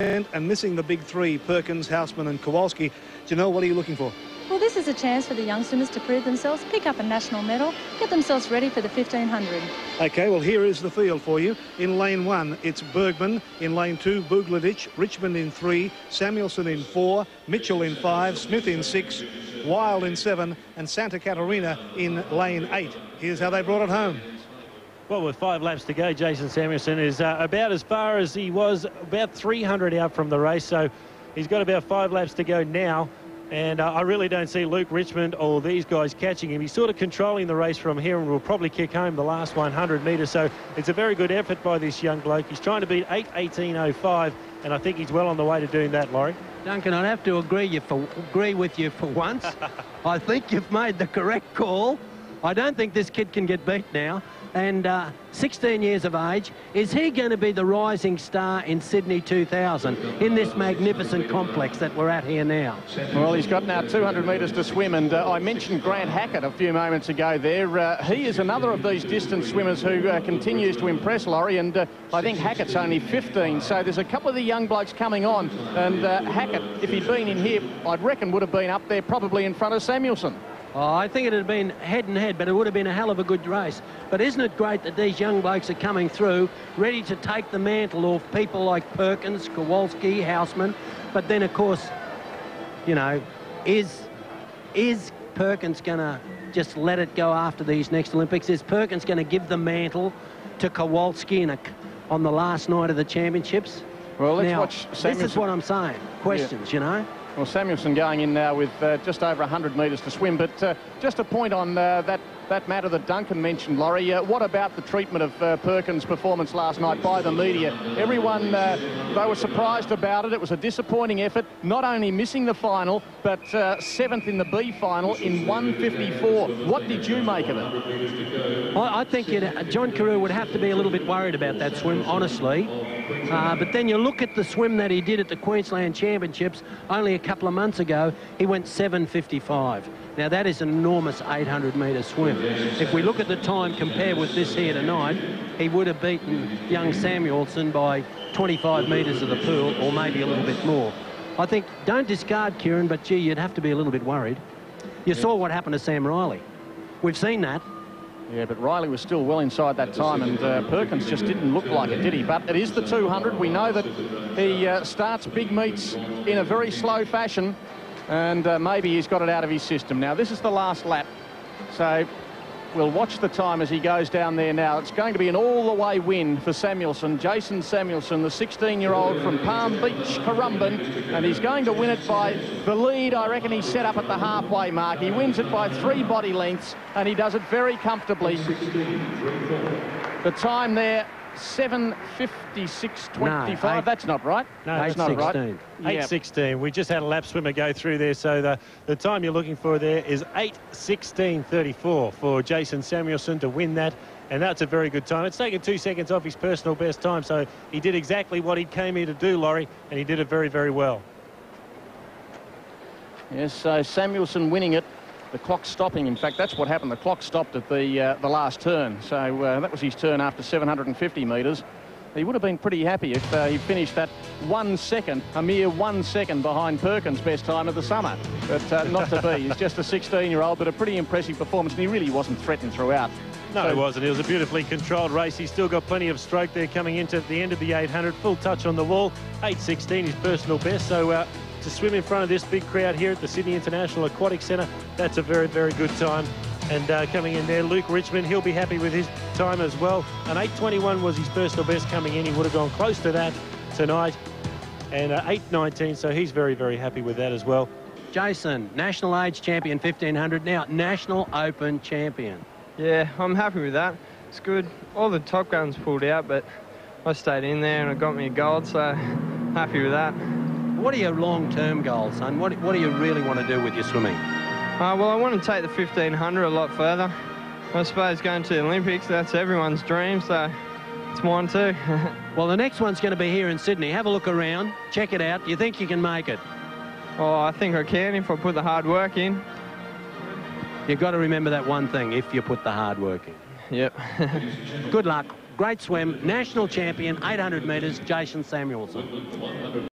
And missing the big three, Perkins, Houseman and Kowalski. Janelle, what are you looking for? Well, this is a chance for the young swimmers to prove themselves, pick up a national medal, get themselves ready for the 1500. OK, well, here is the field for you. In lane 1, it's Bergman. In lane 2, Bugladich. Richmond in 3, Samuelson in 4, Mitchell in 5, Smith in 6, Wild in 7, and Santa Catarina in lane 8. Here's how they brought it home. Well, with 5 laps to go, Jason Samuelson is about as far as he was, about 300 out from the race. So he's got about 5 laps to go now. And I really don't see Luke Richmond or these guys catching him. He's sort of controlling the race from here and will probably kick home the last 100 metres. So it's a very good effort by this young bloke. He's trying to beat 8:18.05, and I think he's well on the way to doing that, Laurie. Duncan, I'd have to agree with you for once. I think you've made the correct call. I don't think this kid can get beat now. And 16 years of age, is he going to be the rising star in Sydney 2000 in this magnificent complex that we're at here now? Well, he's got now 200 metres to swim, and I mentioned Grant Hackett a few moments ago there. He is another of these distance swimmers who continues to impress, Laurie, and I think Hackett's only 15, so there's a couple of the young blokes coming on, and Hackett, if he'd been in here, I'd reckon would have been up there probably in front of Samuelson. Oh, I think it had been head and head, but it would have been a hell of a good race. But isn't it great that these young blokes are coming through, ready to take the mantle off people like Perkins, Kowalski, Houseman. But then, of course, you know, is Perkins going to just let it go after these next Olympics? Is Perkins going to give the mantle to Kowalski on the last night of the championships? Well, let's now, watch Samuelson. This is what I'm saying. Questions, you know? Well, Samuelson going in now with just over 100 metres to swim. But just a point on that matter that Duncan mentioned, Laurie. What about the treatment of Perkins' performance last night by the media? Everyone, they were surprised about it. It was a disappointing effort, not only missing the final, but 7th in the B final in 1:54. What did you make of it? I think John Carew would have to be a little bit worried about that swim, honestly. But then you look at the swim that he did at the Queensland Championships only a couple of months ago. He went 7:55. Now, that is an enormous 800-metre swim. If we look at the time compared with this here tonight, he would have beaten young Samuelson by 25 metres of the pool, or maybe a little bit more. I think, don't discard Kieran, but, gee, you'd have to be a little bit worried. You saw what happened to Sam Riley. We've seen that. Yeah, but Riley was still well inside that time, and Perkins just didn't look like it, did he? But it is the 200. We know that he starts big meets in a very slow fashion, and maybe he's got it out of his system. Now, this is the last lap, so we'll watch the time as he goes down there now. It's going to be an all-the-way win for Samuelson. Jason Samuelson, the 16-year-old from Palm Beach, Currumbin, and he's going to win it by the lead. I reckon he's set up at the halfway mark. He wins it by 3 body lengths, and he does it very comfortably. The time there, 7:56.25. No, that's not right. No, that's not right. 8:16. We just had a lap swimmer go through there, so the time you're looking for there is 8:16.34 for Jason Samuelson to win that, and that's a very good time. It's taken 2 seconds off his personal best time, so he did exactly what he came here to do, Laurie, and he did it very, very well. Yes, so Samuelson winning it. The clock stopping. In fact, that's what happened. The clock stopped at the last turn. So that was his turn after 750 metres. He would have been pretty happy if he finished that 1 second, a mere 1 second behind Perkins' best time of the summer. But not to be. He's just a 16-year-old, but a pretty impressive performance, and he really wasn't threatened throughout. No, it wasn't. It was a beautifully controlled race. He's still got plenty of stroke there coming into the end of the 800. Full touch on the wall. 8:16, his personal best. So to swim in front of this big crowd here at the Sydney International Aquatic Centre, that's a very, very good time. And coming in there, Luke Richmond, he'll be happy with his time as well. An 8:21 was his personal best coming in. He would have gone close to that tonight. And 8:19, so he's very, very happy with that as well. Jason, national age champion 1500, now national open champion. Yeah, I'm happy with that. It's good. All the top guns pulled out, but I stayed in there and it got me a gold, so happy with that. What are your long-term goals, son? What do you really want to do with your swimming? Well, I want to take the 1500 a lot further. I suppose going to the Olympics, that's everyone's dream, so it's mine too. Well, the next one's going to be here in Sydney. Have a look around. Check it out. You think you can make it? Oh, I think I can if I put the hard work in. You've got to remember that one thing, if you put the hard work in. Yep. Good luck. Great swim, national champion, 800 metres, Jason Samuelson.